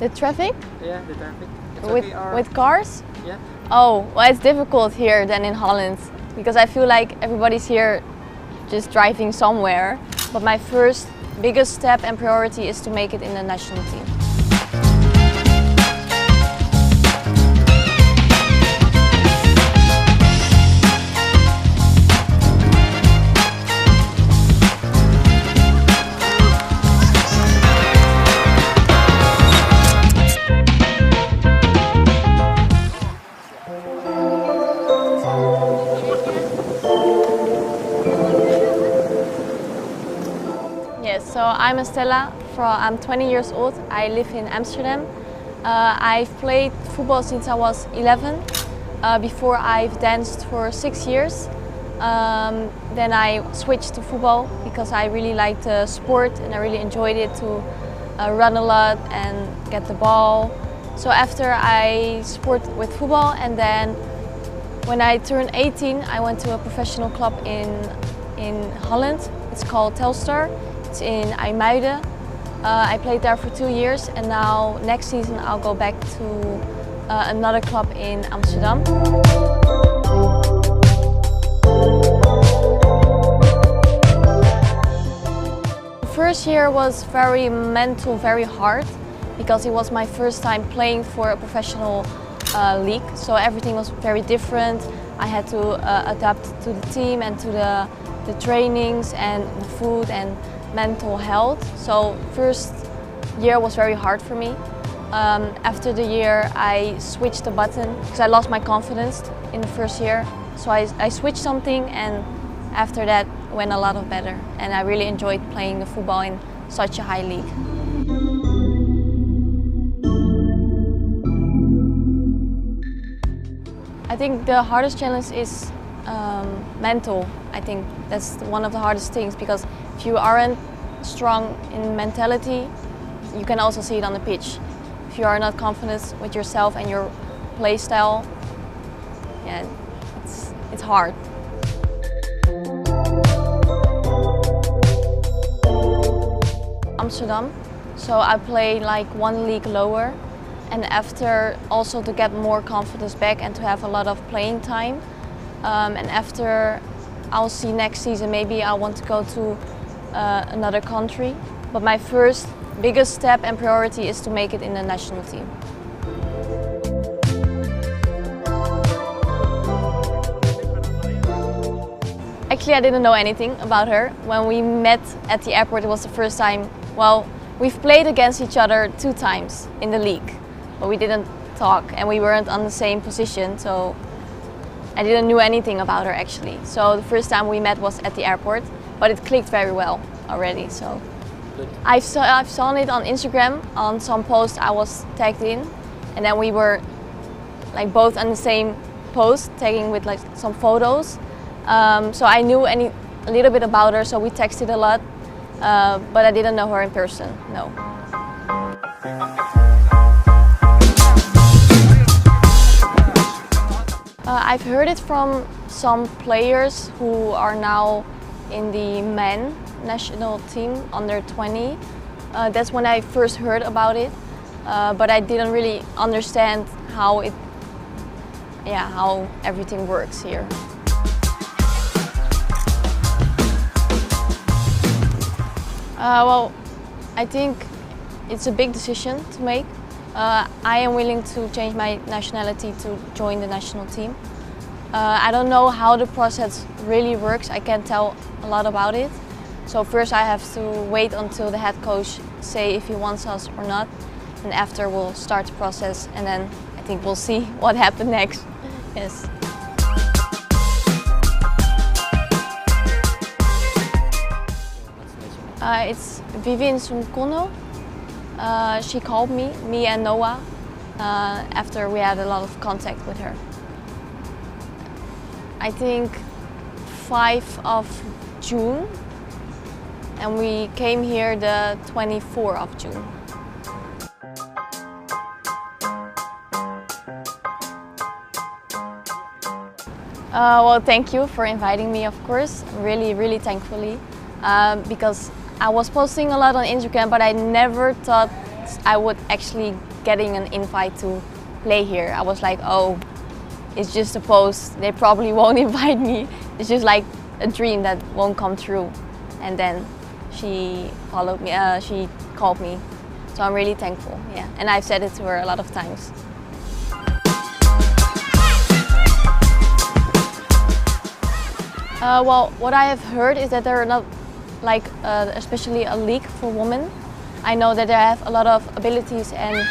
The traffic? Yeah, the traffic. It's With, okay, or... with cars? Yeah. Oh, well, it's difficult here than in Holland because I feel like everybody's here just driving somewhere. But my first biggest step and priority is to make it in the national team. Yes, so I'm Estella, I'm 20 years old, I live in Amsterdam. I've played football since I was 11. Before I've danced for 6 years. Then I switched to football because I really liked the sport and I really enjoyed it to run a lot and get the ball. So after I sport with football, and then when I turned 18 I went to a professional club in Holland. It's called Telstar. It's in IJmuiden. I played there for 2 years and now next season I'll go back to another club in Amsterdam. The first year was very mental, very hard because it was my first time playing for a professional league. So everything was very different. I had to adapt to the team and to the trainings and the food and mental health. So first year was very hard for me. After the year I switched the button because I lost my confidence in the first year. So I switched something and after that went a lot better and I really enjoyed playing the football in such a high league. I think the hardest challenge is mental. I think that's one of the hardest things because if you aren't strong in mentality, you can also see it on the pitch. If you are not confident with yourself and your play style, yeah, it's hard. Amsterdam, so I play like one league lower, and after also to get more confidence back and to have a lot of playing time. And after I'll see next season, maybe I want to go to another country. But my first biggest step and priority is to make it in the national team. Actually, I didn't know anything about her. When we met at the airport, it was the first time. Well, we've played against each other 2 times in the league, but we didn't talk and we weren't on the same position, so I didn't know anything about her actually. So the first time we met was at the airport, but it clicked very well already. So I've saw it on Instagram on some post I was tagged in, and then we were like both on the same post, tagging with like some photos. So I knew a little bit about her, so we texted a lot, but I didn't know her in person, no. I've heard it from some players who are now in the men national team under 20. That's when I first heard about it, but I didn't really understand how everything works here. Well, I think it's a big decision to make. I am willing to change my nationality to join the national team. I don't know how the process really works. I can't tell a lot about it. So first I have to wait until the head coach say if he wants us or not. And after we'll start the process, and then I think we'll see what happens next. Yes. It's Vivien Sunkono. She called me and Noah, after we had a lot of contact with her. I think 5 of June, and we came here the 24th of June. Well, thank you for inviting me, of course. Really thankfully, because I was posting a lot on Instagram, but I never thought I would actually getting an invite to play here. I was like, oh, it's just a post. They probably won't invite me. It's just like a dream that won't come true. And then she followed me. She called me. So I'm really thankful. Yeah, and I've said it to her a lot of times. Well, what I have heard is that there are not, like, especially a league for women. I know that they have a lot of abilities and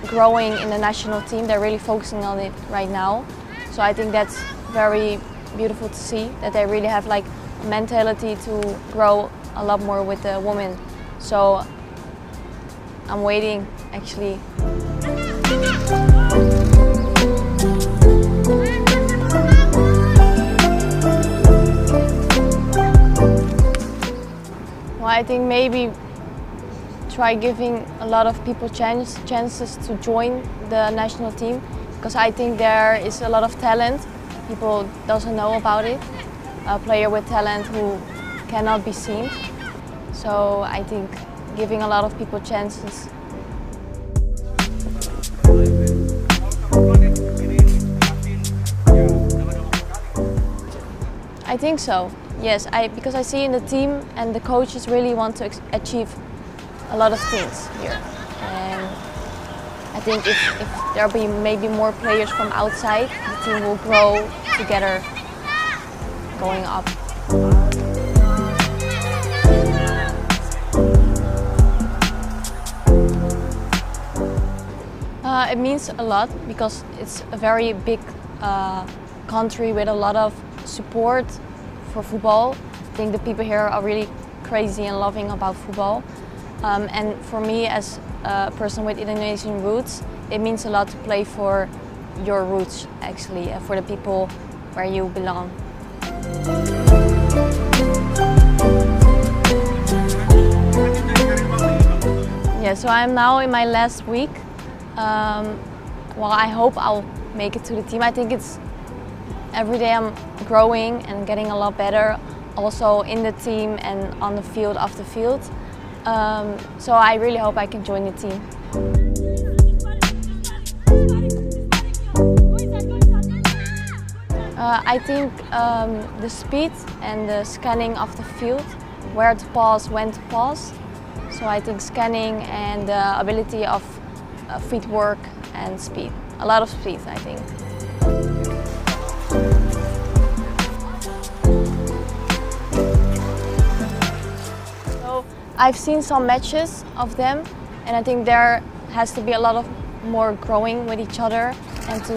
growing in the national team. They're really focusing on it right now. So I think that's very beautiful to see, that they really have like a mentality to grow a lot more with the women. So I'm waiting, actually. Well, I think maybe try giving a lot of people chances to join the national team, because I think there is a lot of talent. People doesn't know about it. A player with talent who cannot be seen. So I think giving a lot of people chances. I think so, yes, because I see in the team and the coaches really want to achieve a lot of things here. And I think if there'll be maybe more players from outside, the team will grow together, going up. It means a lot because it's a very big country with a lot of support for football. I think the people here are really crazy and loving about football. And for me, as a person with Indonesian roots, it means a lot to play for your roots, actually, for the people where you belong. Yeah, so I'm now in my last week. Well, I hope I'll make it to the team. I think it's every day I'm growing and getting a lot better, also in the team and on the field, off the field. So I really hope I can join the team. I think the speed and the scanning of the field, where to pause, when to pause. So I think scanning and the ability of footwork and speed. A lot of speed, I think. So I've seen some matches of them, and I think there has to be a lot of more growing with each other and to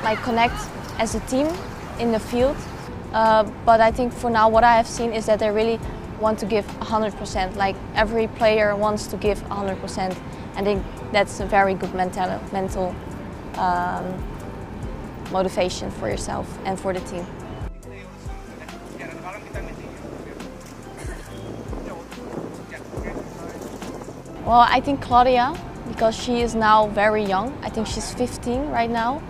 like connect as a team in the field. But I think for now what I have seen is that they really want to give 100%. Like every player wants to give 100%. I think that's a very good mental motivation for yourself and for the team. Well, I think Claudia, because she is now very young. I think she's 15 right now.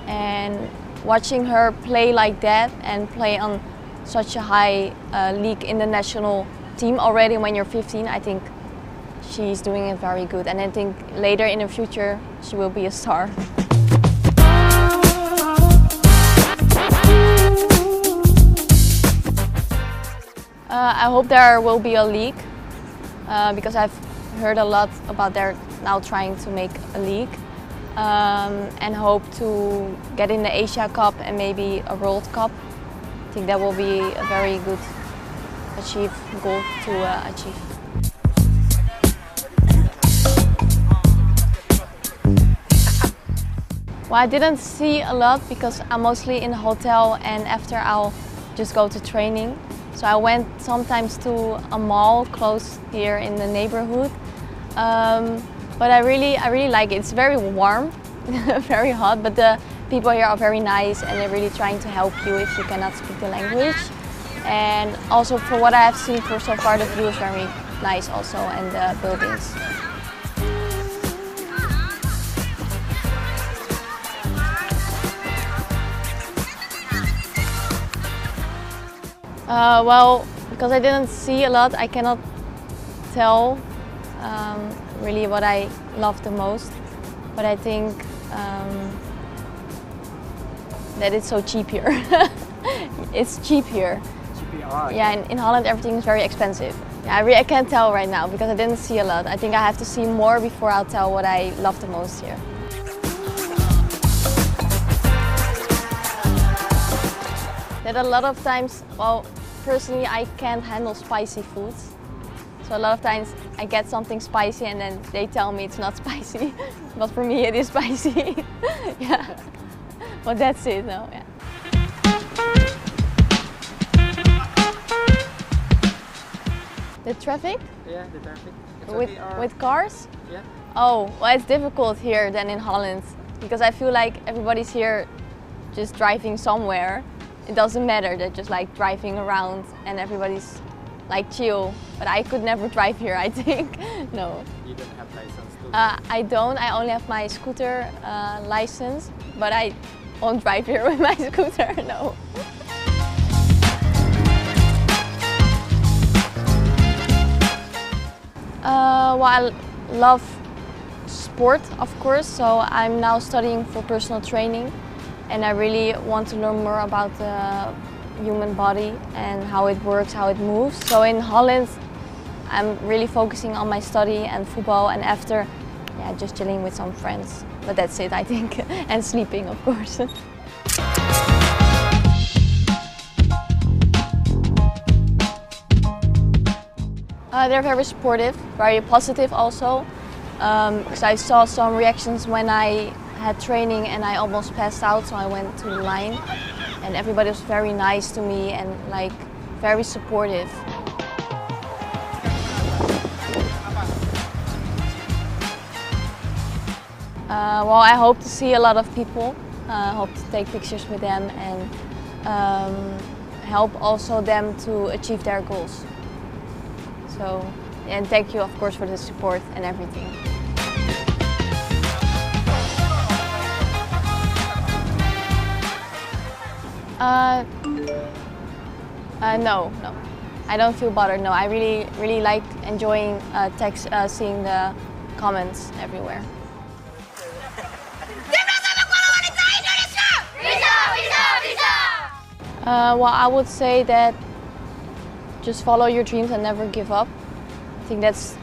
And watching her play like that and play on such a high league in the national team already when you're 15, I think she's doing it very good. And I think later in the future, she will be a star. I hope there will be a league, because I've heard a lot about they're now trying to make a league, and hope to get in the Asia Cup and maybe a World Cup. I think that will be a very good goal to achieve. Well, I didn't see a lot because I'm mostly in a hotel, and after I'll just go to training. So I went sometimes to a mall close here in the neighborhood. But I really like it. It's very warm, very hot, but the people here are very nice and they're really trying to help you if you cannot speak the language. And also for what I have seen so far, the view is very nice also, and the buildings. Well, because I didn't see a lot, I cannot tell really what I love the most. But I think that it's so cheap here. It's cheap here. Yeah, in Holland everything is very expensive. Yeah, I can't tell right now because I didn't see a lot. I think I have to see more before I'll tell what I love the most here. That a lot of times, well, personally I can't handle spicy foods. So a lot of times I get something spicy and then they tell me it's not spicy. But for me it is spicy. Yeah. But that's it, no, yeah. The traffic? Yeah, the traffic. With cars? Yeah. Oh, well, it's difficult here than in Holland because I feel like everybody's here just driving somewhere. It doesn't matter, they're just like driving around and everybody's like chill. But I could never drive here, I think. No. You don't have license too? I don't. I only have my scooter license, but I won't drive here with my scooter, no. Well, I love sport, of course, so I'm now studying for personal training and I really want to learn more about the human body and how it works, how it moves. So in Holland, I'm really focusing on my study and football and after, yeah, just chilling with some friends. But that's it, I think, and sleeping, of course. They're very supportive, very positive also. Because I saw some reactions when I had training and I almost passed out, so I went to the line. And everybody was very nice to me and like very supportive. Well, I hope to see a lot of people. I hope to take pictures with them and help also them to achieve their goals. So, and thank you, of course, for the support and everything. No. I don't feel bothered. No, I really like enjoying seeing the comments everywhere. Well, I would say that just follow your dreams and never give up. I think that's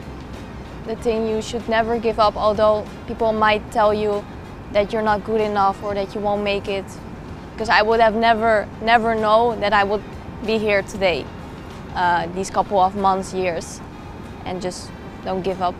the thing, you should never give up, although people might tell you that you're not good enough or that you won't make it. Because I would have never known that I would be here today, these couple of months, years, and just don't give up.